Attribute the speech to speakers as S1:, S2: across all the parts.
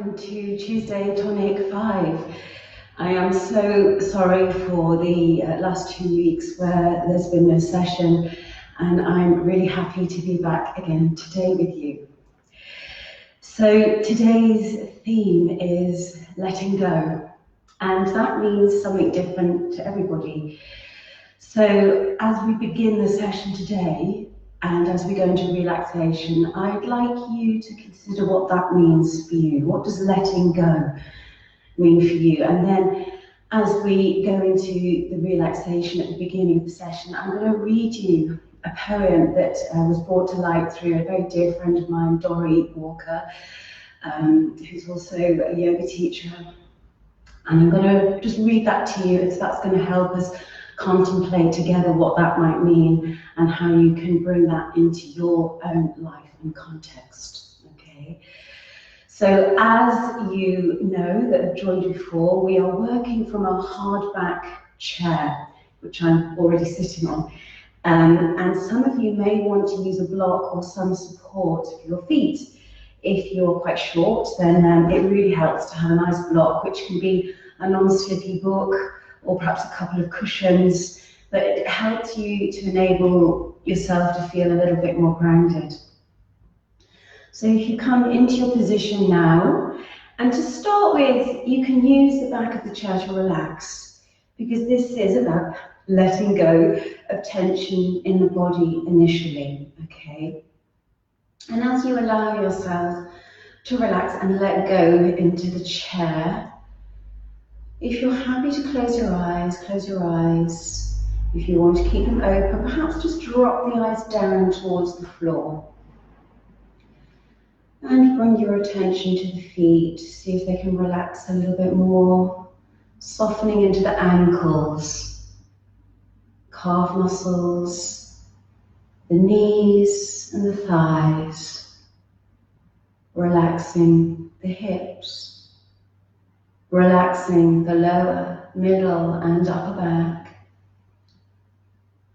S1: welcome to Tuesday Tonic 5. I am so sorry for the last 2 weeks where there's been no session, and I'm really happy to be back again today with you. So today's theme is letting go, and that means something different to everybody. So as we begin the session today, and as we go into relaxation, I'd like you to consider what that means for you. What does letting go mean for you? And then as we go into the relaxation at the beginning of the session, I'm going to read you a poem that was brought to light through a very dear friend of mine, Dorrie Walker, who's also a yoga teacher. And I'm going to just read that to you, because that's going to help us contemplate together what that might mean and how you can bring that into your own life and context, okay? So as you know that have joined before, we are working from a hardback chair, which I'm already sitting on. And some of you may want to use a block or some support for your feet. If you're quite short, then it really helps to have a nice block, which can be a non-slippy book, or perhaps a couple of cushions, but it helps you to enable yourself to feel a little bit more grounded. So if you come into your position now, and to start with, you can use the back of the chair to relax, because this is about letting go of tension in the body initially, okay? And as you allow yourself to relax and let go into the chair, if you're happy to close your eyes, close your eyes. If you want to keep them open, perhaps just drop the eyes down towards the floor. And bring your attention to the feet. See if they can relax a little bit more. Softening into the ankles, calf muscles, the knees and the thighs. Relaxing the hips. Relaxing the lower, middle and upper back.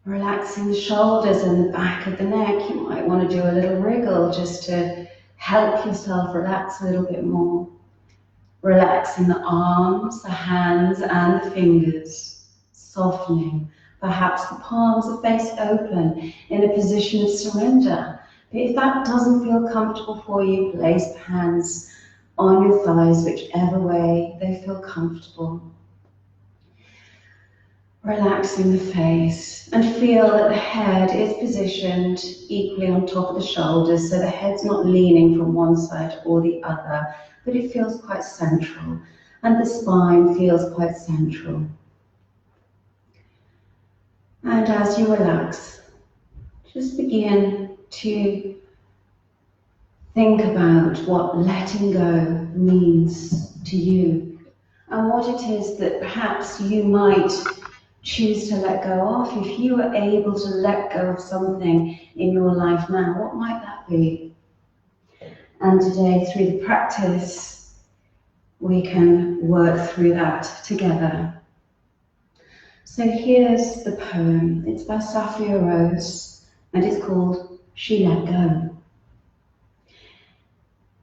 S1: Relaxing the shoulders and the back of the neck. You might want to do a little wriggle just to help yourself relax a little bit more. Relaxing the arms, the hands and the fingers. Softening. Perhaps the palms are face open in a position of surrender. But if that doesn't feel comfortable for you, place the hands on your thighs, whichever way they feel comfortable. Relaxing the face, and feel that the head is positioned equally on top of the shoulders, so the head's not leaning from one side or the other, but it feels quite central, and the spine feels quite central. And as you relax, just begin to think about what letting go means to you, and what it is that perhaps you might choose to let go of. If you were able to let go of something in your life now, what might that be? And today, through the practice, we can work through that together. So here's the poem. It's by Safia Rose, and it's called She Let Go.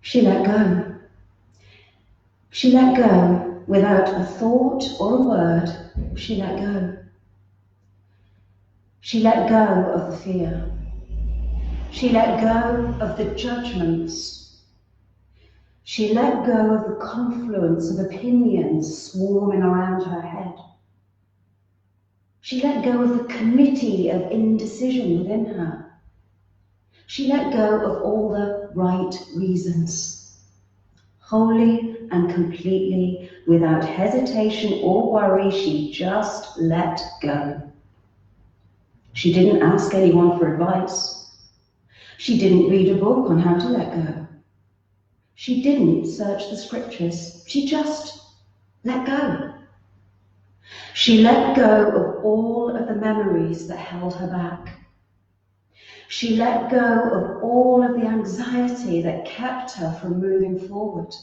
S1: She let go. She let go without a thought or a word. She let go. She let go of the fear. She let go of the judgments. She let go of the confluence of opinions swarming around her head. She let go of the committee of indecision within her. She let go of all the right reasons, wholly and completely, without hesitation or worry. She just let go. She didn't ask anyone for advice. She didn't read a book on how to let go. She didn't search the scriptures. She just let go. She let go of all of the memories that held her back. She let go of all of the anxiety that kept her from moving forward.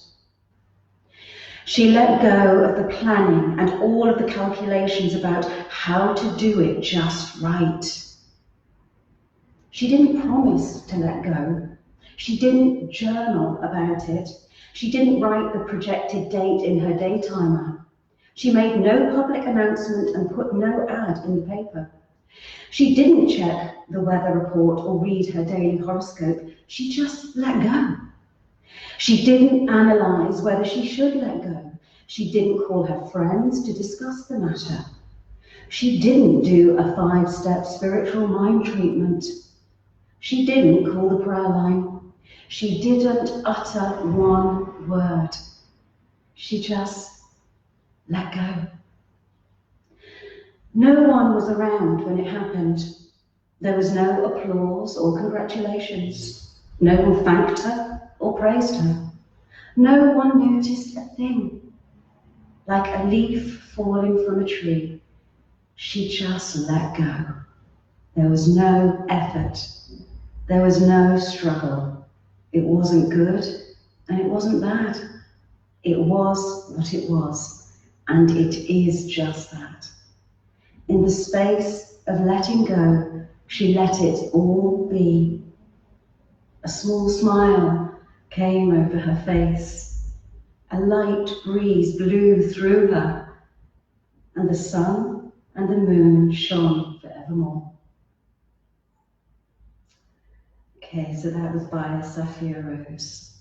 S1: She let go of the planning and all of the calculations about how to do it just right. She didn't promise to let go. She didn't journal about it. She didn't write the projected date in her day timer. She made no public announcement and put no ad in the paper. She didn't check the weather report or read her daily horoscope. She just let go. She didn't analyze whether she should let go. She didn't call her friends to discuss the matter. She didn't do a 5-step spiritual mind treatment. She didn't call the prayer line. She didn't utter one word. She just let go. No one was around when it happened. There was no applause or congratulations. No one thanked her or praised her. No one noticed a thing. Like a leaf falling from a tree, she just let go. There was no effort. There was no struggle. It wasn't good and it wasn't bad. It was what it was, and it is just that. In the space of letting go, she let it all be. A small smile came over her face. A light breeze blew through her, and the sun and the moon shone forevermore. Okay, so that was by Sophia Rose.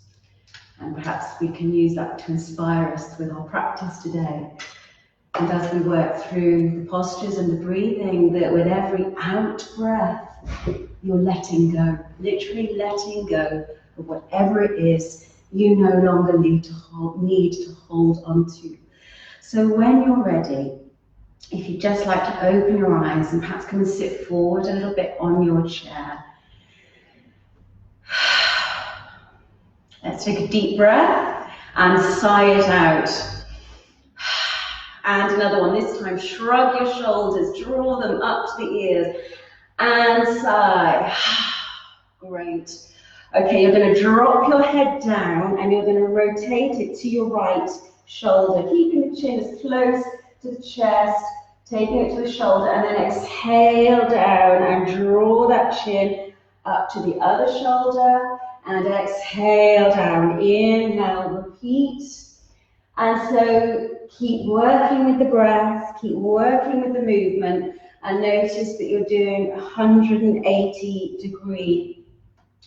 S1: And perhaps we can use that to inspire us with our practice today. And as we work through the postures and the breathing, that with every out breath, you're letting go, literally letting go of whatever it is you no longer need to hold on to. So when you're ready, if you'd just like to open your eyes and perhaps come and sit forward a little bit on your chair. Let's take a deep breath and sigh it out. And another one, this time shrug your shoulders, draw them up to the ears and sigh. Great. Okay, you're going to drop your head down and you're going to rotate it to your right shoulder, keeping the chin as close to the chest, taking it to the shoulder, and then exhale down and draw that chin up to the other shoulder and exhale down. Inhale, repeat. And so keep working with the breath, keep working with the movement, and notice that you're doing 180-degree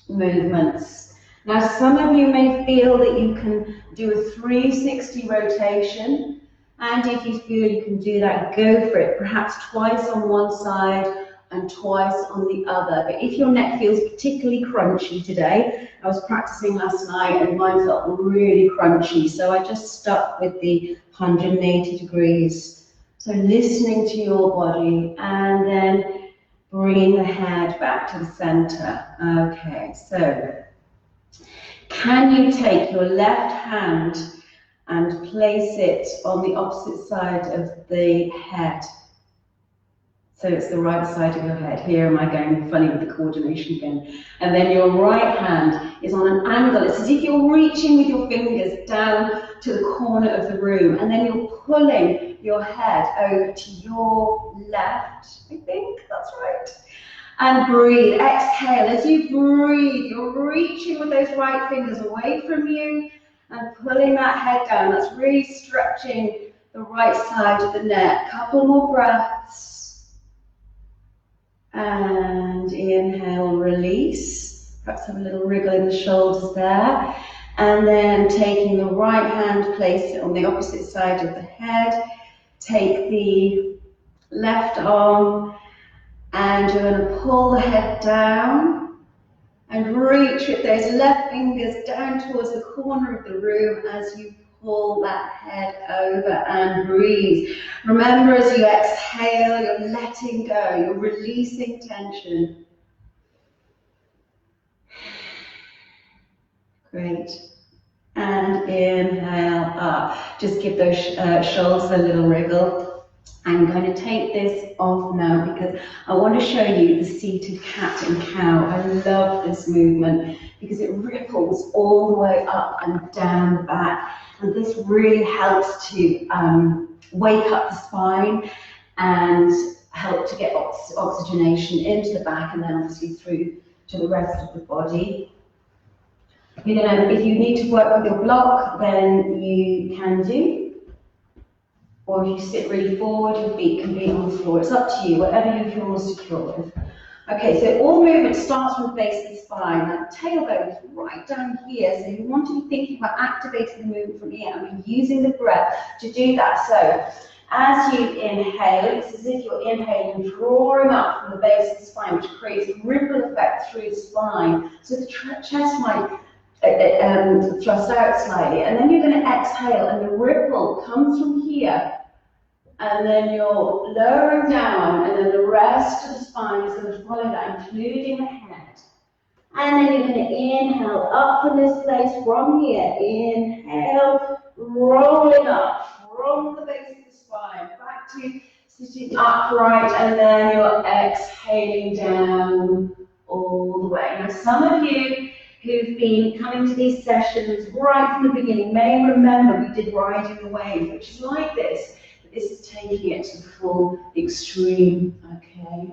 S1: movements. Now, some of you may feel that you can do a 360 rotation, and if you feel you can do that, go for it, perhaps twice on one side and twice on the other. But if your neck feels particularly crunchy today, I was practicing last night and mine felt really crunchy, so I just stuck with the 180 degrees. So listening to your body and then bringing the head back to the center. Okay, so can you take your left hand and place it on the opposite side of the head? So it's the right side of your head. Here am I going funny with the coordination again. And then your right hand is on an angle. It's as if you're reaching with your fingers down to the corner of the room. And then you're pulling your head over to your left. I think that's right. And breathe. Exhale. As you breathe, you're reaching with those right fingers away from you and pulling that head down. That's really stretching the right side of the neck. Couple more breaths. And inhale, release. Perhaps have a little wriggle in the shoulders there. And then taking the right hand, place it on the opposite side of the head. Take the left arm and you're going to pull the head down and reach with those left fingers down towards the corner of the room as you pull that head over and breathe. Remember, as you exhale, you're letting go, you're releasing tension. Great. And inhale up. Just give those shoulders a little wriggle. I'm going to take this off now because I want to show you the seated cat and cow. I love this movement because it ripples all the way up and down the back. And this really helps to wake up the spine and help to get oxygenation into the back and then obviously through to the rest of the body. If you need to work with your block, then you can do. Or if you sit really forward, your feet can be on the floor. It's up to you, whatever you feel more secure with. Okay, so all movement starts from the base of the spine. That tailbone is right down here, so you want to be thinking about activating the movement from here and be using the breath to do that. So as you inhale, it's as if you're inhaling, drawing up from the base of the spine, which creates a ripple effect through the spine. So the chest might thrust out slightly, and then you're going to exhale, and the ripple comes from here. And then you're lowering down, and then the rest of the spine is going to follow that, including the head. And then you're going to inhale up from this place from here. Inhale, rolling up from the base of the spine, back to sitting upright, and then you're exhaling down all the way. Now, some of you who've been coming to these sessions right from the beginning may remember we did riding the wave, which is like this. This is taking it to the full extreme, okay?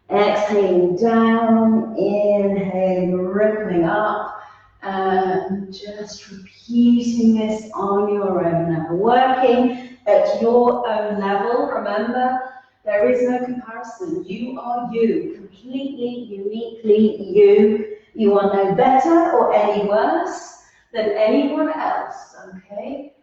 S1: Exhaling down, inhaling, rippling up, and just repeating this on your own now. Working at your own level, remember, there is no comparison. You are you, completely, uniquely you. You are no better or any worse than anyone else, okay?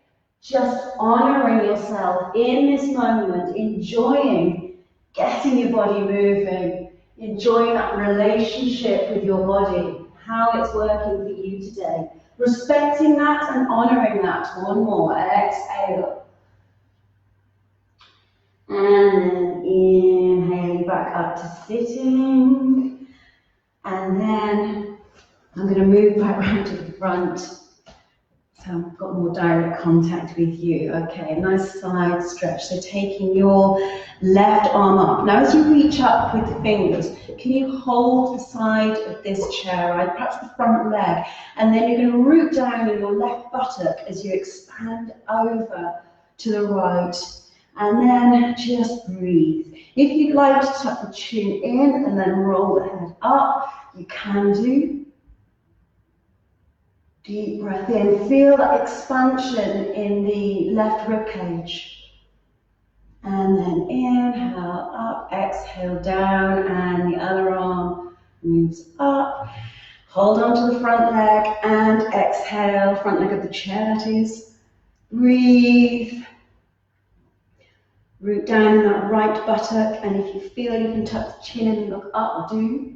S1: Just honoring yourself in this moment, enjoying getting your body moving, enjoying that relationship with your body, how it's working for you today. Respecting that and honoring that. One more. Exhale. And then inhale back up to sitting. And then I'm going to move back round to the front. So I've got more direct contact with you. Okay, nice side stretch. So taking your left arm up. Now as you reach up with the fingers, can you hold the side of this chair, right? Perhaps the front leg. And then you're going to root down in your left buttock as you expand over to the right. And then just breathe. If you'd like to tuck the chin in and then roll the head up, you can do. Deep breath in. Feel that expansion in the left rib cage. And then inhale up, exhale down, and the other arm moves up. Hold on to the front leg and exhale, front leg of the chair that is. Breathe. Root down in that right buttock, and if you feel you can tuck the chin in and look up, do.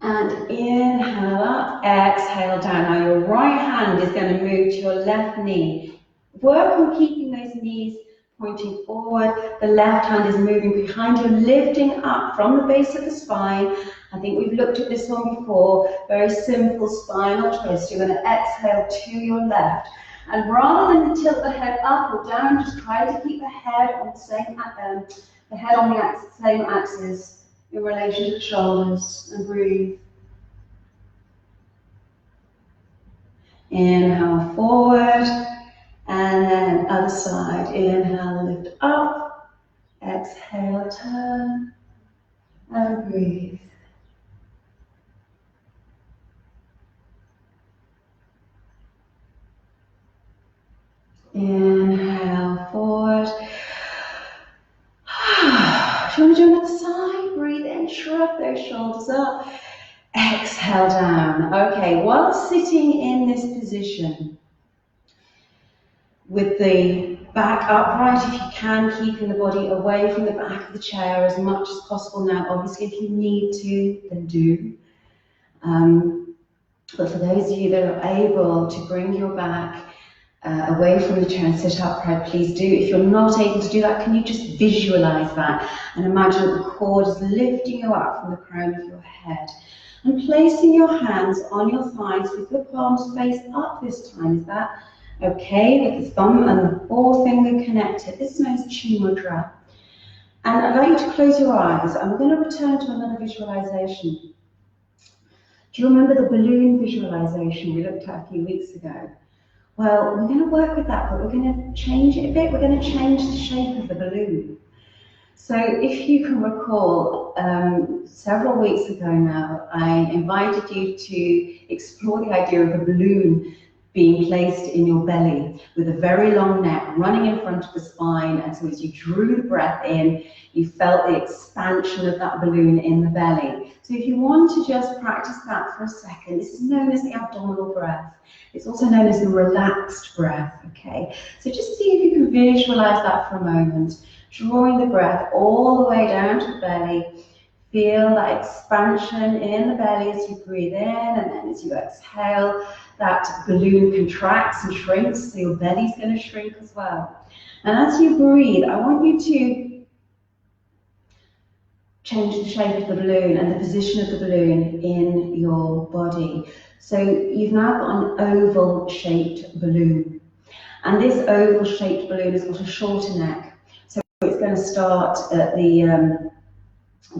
S1: And inhale up, exhale down. Now your right hand is going to move to your left knee. Work on keeping those knees pointing forward. The left hand is moving behind you, lifting up from the base of the spine. I think we've looked at this one before. Very simple spinal twist. You're going to exhale to your left. And rather than tilt the head up or down, just try to keep the head on the same same axis in relation to the shoulders, and breathe. Inhale forward, and then other side. Inhale, lift up, exhale, turn, and breathe. Inhale forward. Do you want to do another side? Breathe in, shrug those shoulders up. Exhale down. Okay, while sitting in this position, with the back upright if you can, keeping the body away from the back of the chair as much as possible now. Obviously, if you need to, then do. But for those of you that are able to bring your back away from the chair and sit upright, please do. If you're not able to do that, can you just visualize that and imagine that the cord is lifting you up from the crown of your head and placing your hands on your thighs with your palms faced up this time. Is that okay? With the thumb and the forefinger connected. This is known as Chi Mudra. And I'd like you to close your eyes. I'm going to return to another visualization. Do you remember the balloon visualization we looked at a few weeks ago? Well, we're going to work with that, but we're going to change it a bit. We're going to change the shape of the balloon. So if you can recall, several weeks ago now, I invited you to explore the idea of a balloon being placed in your belly with a very long neck running in front of the spine. And so as you drew the breath in, you felt the expansion of that balloon in the belly. So if you want to just practice that for a second, this is known as the abdominal breath. It's also known as the relaxed breath, okay? So just see if you can visualize that for a moment, drawing the breath all the way down to the belly. Feel that expansion in the belly as you breathe in, and then as you exhale, that balloon contracts and shrinks, so your belly's going to shrink as well. And as you breathe, I want you to change the shape of the balloon and the position of the balloon in your body. So you've now got an oval-shaped balloon. And this oval-shaped balloon has got a shorter neck. So it's going to start at the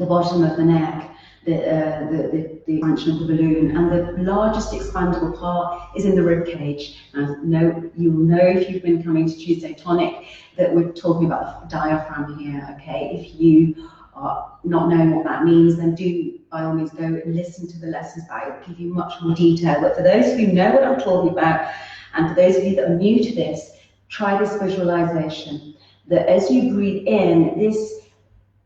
S1: bottom of the neck, the expansion of the balloon, and the largest expandable part is in the rib cage. Now, you'll know if you've been coming to Tuesday Tonic that we're talking about the diaphragm here, okay? If you are not knowing what that means, then do by all means go and listen to the lessons that will give you much more detail. But for those of you who know what I'm talking about, and for those of you that are new to this, try this visualization, that as you breathe in, this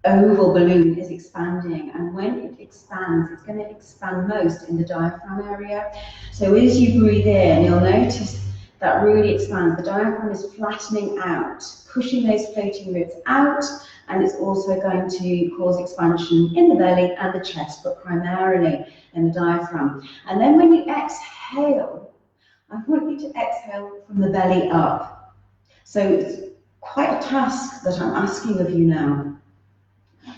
S1: oval balloon is expanding, and when it expands, it's going to expand most in the diaphragm area. So as you breathe in, you'll notice that really expands. The diaphragm is flattening out, pushing those floating ribs out, and it's also going to cause expansion in the belly and the chest, but primarily in the diaphragm. And then when you exhale, I want you to exhale from the belly up. So it's quite a task that I'm asking of you now.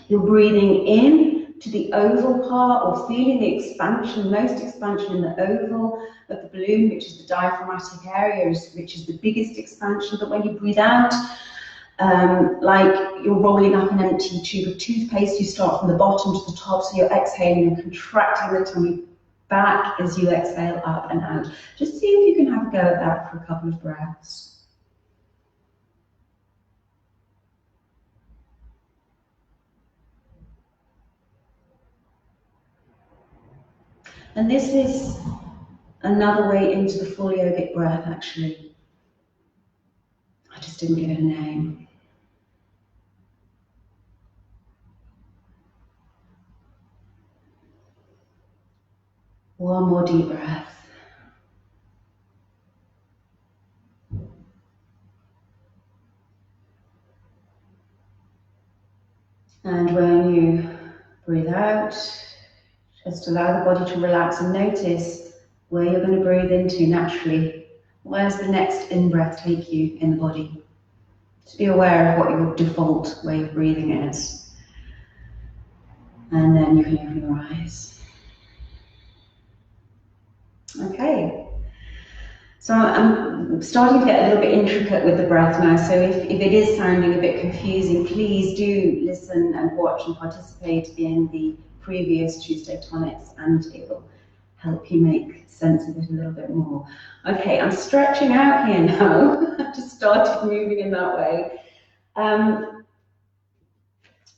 S1: You're breathing in to the oval part, or feeling the expansion, most expansion in the oval of the balloon, which is the diaphragmatic area, which is the biggest expansion. But when you breathe out, like you're rolling up an empty tube of toothpaste, you start from the bottom to the top, so you're exhaling and contracting the tummy back as you exhale up and out. Just see if you can have a go at that for a couple of breaths. And this is another way into the full yogic breath, actually. I just didn't give it a name. One more deep breath. And when you breathe out, just allow the body to relax and notice where you're going to breathe into naturally. Where's the next in-breath take you in the body? Just be aware of what your default way of breathing is. And then you can open your eyes. Okay. So I'm starting to get a little bit intricate with the breath now, so if it is sounding a bit confusing, please do listen and watch and participate in the previous Tuesday Tonics, and it will help you make sense of it a little bit more. Okay, I'm stretching out here now. I've just started moving in that way.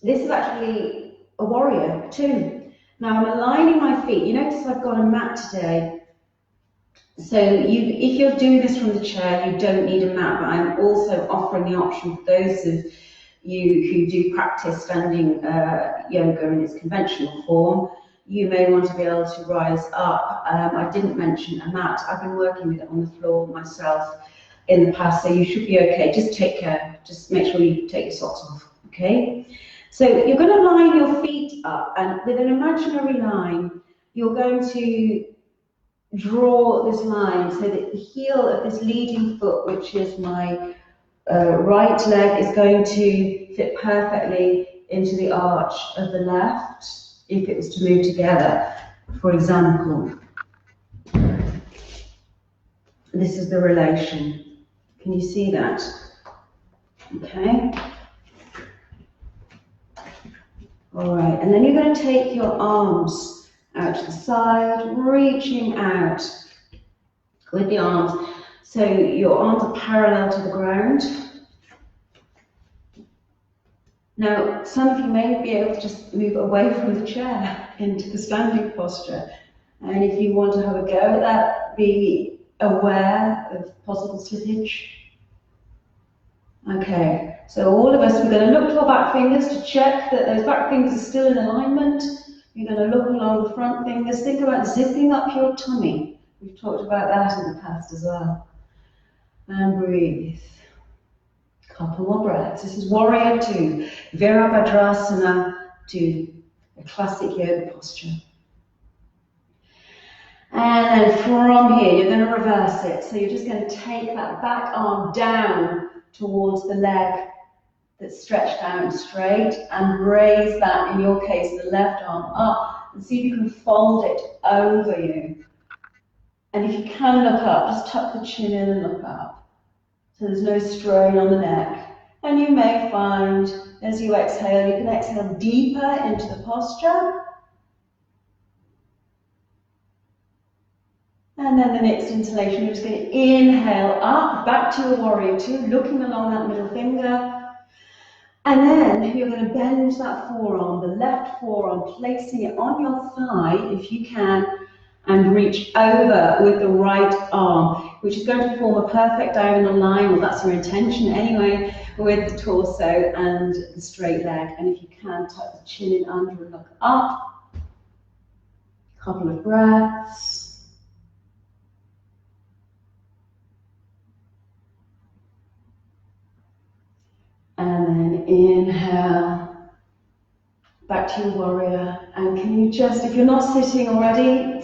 S1: This is actually a warrior too. Now I'm aligning my feet. You notice I've got a mat today. So if you're doing this from the chair, you don't need a mat, but I'm also offering the option for those of you who do practice standing yoga in its conventional form. You may want to be able to rise up. I didn't mention a mat. I've been working with it on the floor myself in the past, so you should be okay. Just take care. Just make sure you take your socks off, okay? So you're going to line your feet up, and with an imaginary line, you're going to draw this line so that the heel of this leading foot, which is my right leg, is going to fit perfectly into the arch of the left if it was to move together. For example, this is the relation. Can you see that? Okay. All right, and then you're going to take your arms out to the side, reaching out with the arms. So your arms are parallel to the ground. Now, some of you may be able to just move away from the chair into the standing posture. And if you want to have a go at that, be aware of possible slippage. Okay, so all of us, we're going to look to our back fingers to check that those back fingers are still in alignment. You're going to look along the front fingers. Think about zipping up your tummy. We've talked about that in the past as well. And breathe. Couple more breaths. This is Warrior 2, Virabhadrasana 2, a classic yoga posture. And then from here, you're going to reverse it. So you're just going to take that back arm down towards the leg that's stretched out and straight, and raise that, in your case, the left arm up, and see if you can fold it over you. And if you can look up, just tuck the chin in and look up. So there's no strain on the neck. And you may find, as you exhale, you can exhale deeper into the posture. And then the next inhalation, you're just going to inhale up, back to your Warrior 2, looking along that middle finger. And then you're going to bend that forearm, the left forearm, placing it on your thigh, if you can, and reach over with the right arm, which is going to form a perfect diagonal line, well, that's your intention anyway, with the torso and the straight leg. And if you can, tuck the chin in under and look up. Couple of breaths. And then inhale, back to your warrior. And can you just, if you're not sitting already,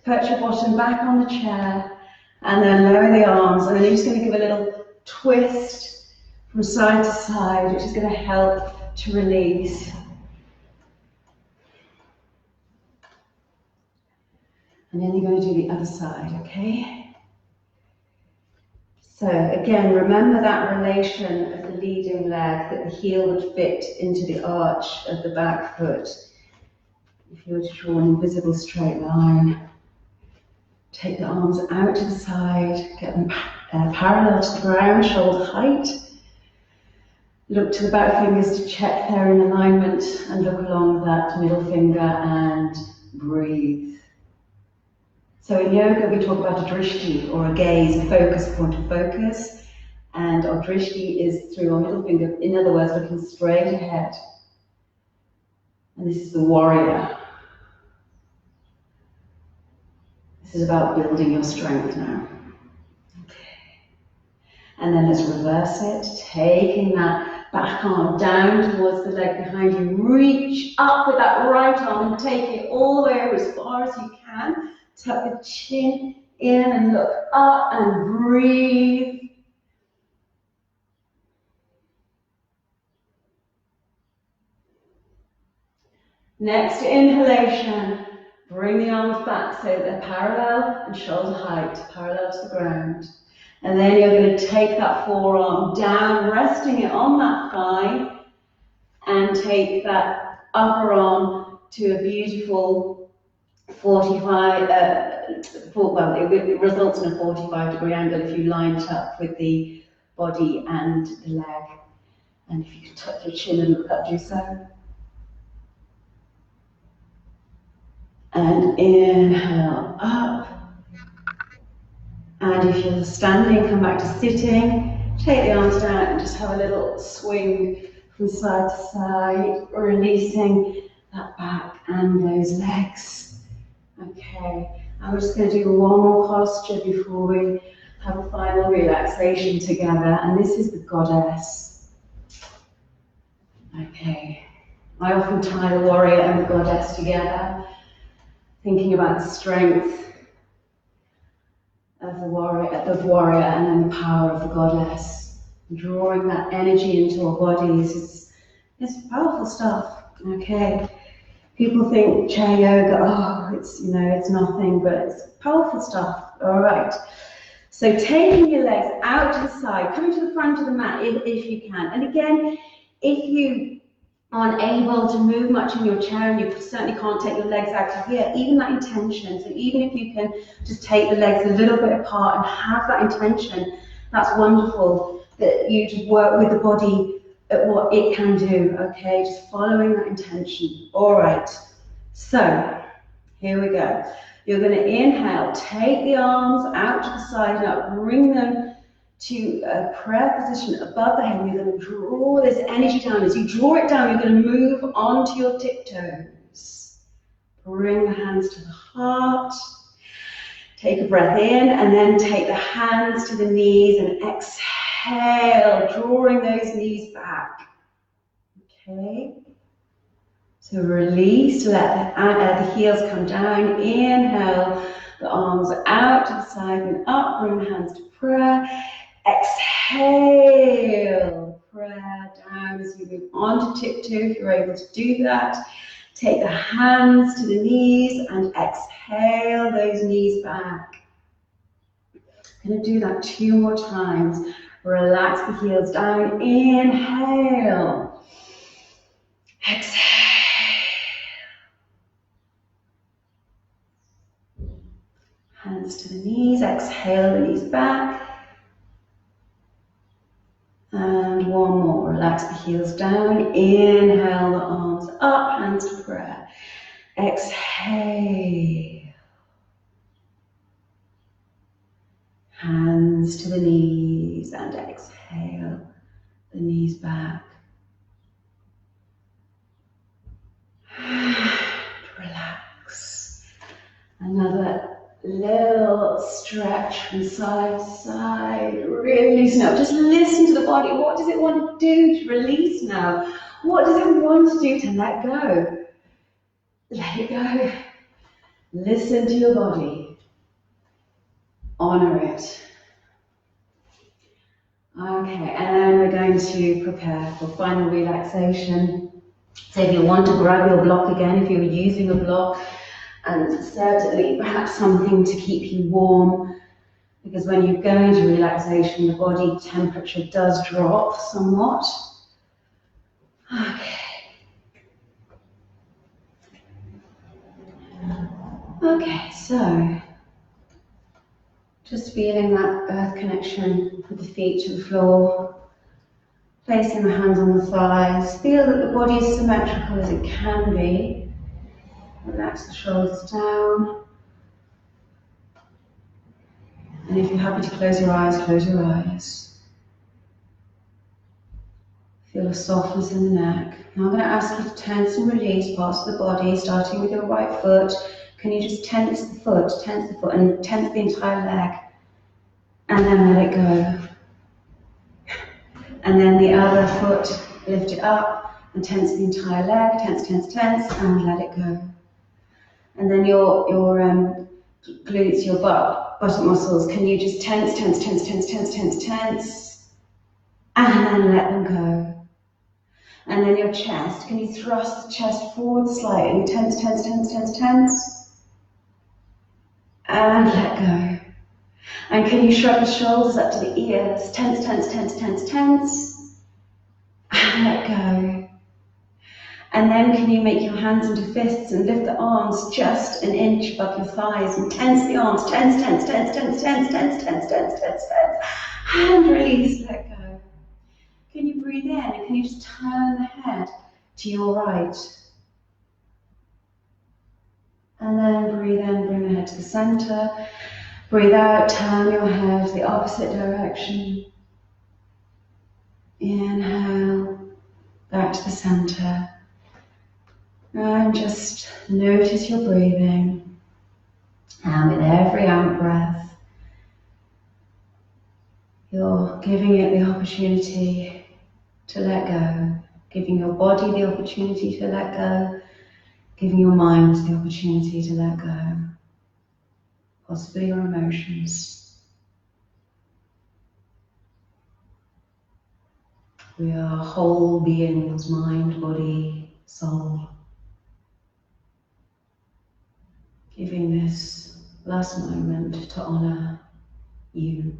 S1: perch your bottom back on the chair, and then lower the arms. And then you're just going to give a little twist from side to side, which is going to help to release. And then you're going to do the other side, okay? So again, remember that relation of the leading leg, that the heel would fit into the arch of the back foot. If you were to draw an invisible straight line, take the arms out to the side, get them parallel to the ground, shoulder height. Look to the back fingers to check they're in alignment, and look along that middle finger and breathe. So in yoga, we talk about a drishti, or a gaze, a focus, point of focus. And our drishti is through our middle finger, in other words, looking straight ahead. And this is the warrior. This is about building your strength now. Okay. And then let's reverse it, taking that back arm down towards the leg behind you. Reach up with that right arm and take it all the way over as far as you can. Tuck the chin in and look up and breathe. Next inhalation, bring the arms back so they're parallel and shoulder height, parallel to the ground. And then you're going to take that forearm down, resting it on that thigh, and take that upper arm to a beautiful 45, well, it results in a 45-degree angle if you line it up with the body and the leg. And if you can tuck your chin and look up, do so. And inhale up. And if you're standing, come back to sitting. Take the arms down and just have a little swing from side to side, releasing that back and those legs. Okay, and we're just going to do one more posture before we have a final relaxation together, and this is the goddess. Okay, I often tie the warrior and the goddess together, thinking about the strength of the warrior and then the power of the goddess. Drawing that energy into our bodies is powerful stuff. Okay. People think chair yoga, oh, it's nothing, but it's powerful stuff. All right. So taking your legs out to the side, coming to the front of the mat if you can. And again, if you aren't able to move much in your chair, and you certainly can't take your legs out to here, even that intention. So even if you can just take the legs a little bit apart and have that intention, that's wonderful, that you just work with the body at what it can do, okay? Just following that intention. All right, so here we go. You're going to inhale, take the arms out to the side now, bring them to a prayer position above the head. You're going to draw this energy down. As you draw it down, you're going to move onto your tiptoes. Bring the hands to the heart. Take a breath in and then take the hands to the knees and exhale, drawing those knees back. Okay. So release, let the heels come down. Inhale, the arms out to the side and up. Bring the hands to prayer. Exhale, prayer down as you move on to tiptoe, if you're able to do that. Take the hands to the knees and exhale those knees back. I'm going to do that 2 more times. Relax the heels down. Inhale. Exhale. Hands to the knees. Exhale the knees back. And one more. Relax the heels down. Inhale the arms up. Hands to prayer. Exhale. Hands to the knees and exhale the knees back. Relax. Another little stretch from side to side. Really loosen up. Just listen to the body. What does it want to do to release now? What does it want to do to let go? Let it go. Listen to your body. Honor it. Okay, and we're going to prepare for final relaxation. So if you want to grab your block again, if you're using a block, and certainly perhaps something to keep you warm, because when you go into relaxation, the body temperature does drop somewhat. Okay, so just feeling that earth connection with the feet to the floor, placing the hands on the thighs. Feel that the body is symmetrical as it can be. Relax the shoulders down. And if you're happy to close your eyes, close your eyes. Feel a softness in the neck. Now I'm going to ask you to tense and release parts of the body, starting with your right foot. Can you just tense the foot, and tense the entire leg, and then let it go. And then the other foot, lift it up, and tense the entire leg, tense, and let it go. And then your glutes, your buttock muscles, can you just tense, and then let them go. And then your chest, can you thrust the chest forward slightly, tense, and let go. And can you shrug the shoulders up to the ears, tense, and let go. And then can you make your hands into fists and lift the arms just an inch above your thighs and tense the arms, tense, and release, let go. Can you breathe in and can you just turn the head to your right? And then breathe in, bring the head to the center. Breathe out, turn your head the opposite direction. Inhale, back to the center. And just notice your breathing. And with every out breath, you're giving it the opportunity to let go, giving your body the opportunity to let go, giving your mind the opportunity to let go, possibly your emotions. We are whole beings, mind, body, soul. Giving this last moment to honor you.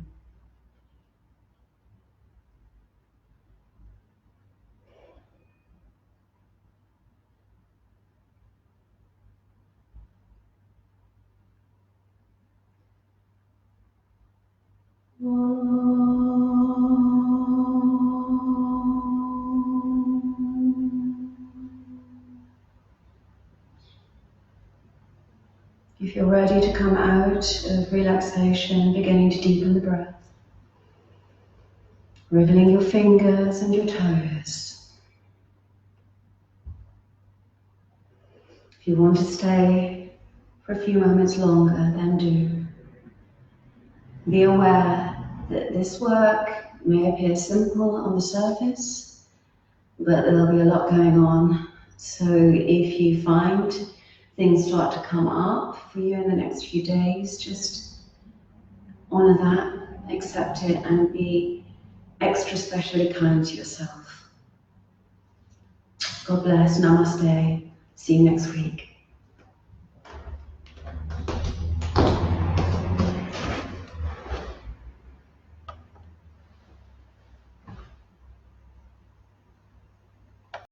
S1: If you're ready to come out of relaxation, beginning to deepen the breath, wriggling your fingers and your toes. If you want to stay for a few moments longer, then do. Be aware that this work may appear simple on the surface, but there'll be a lot going on. So if you find things start to come up for you in the next few days, just honor that, accept it, and be extra specially kind to yourself. God bless. Namaste. See you next week.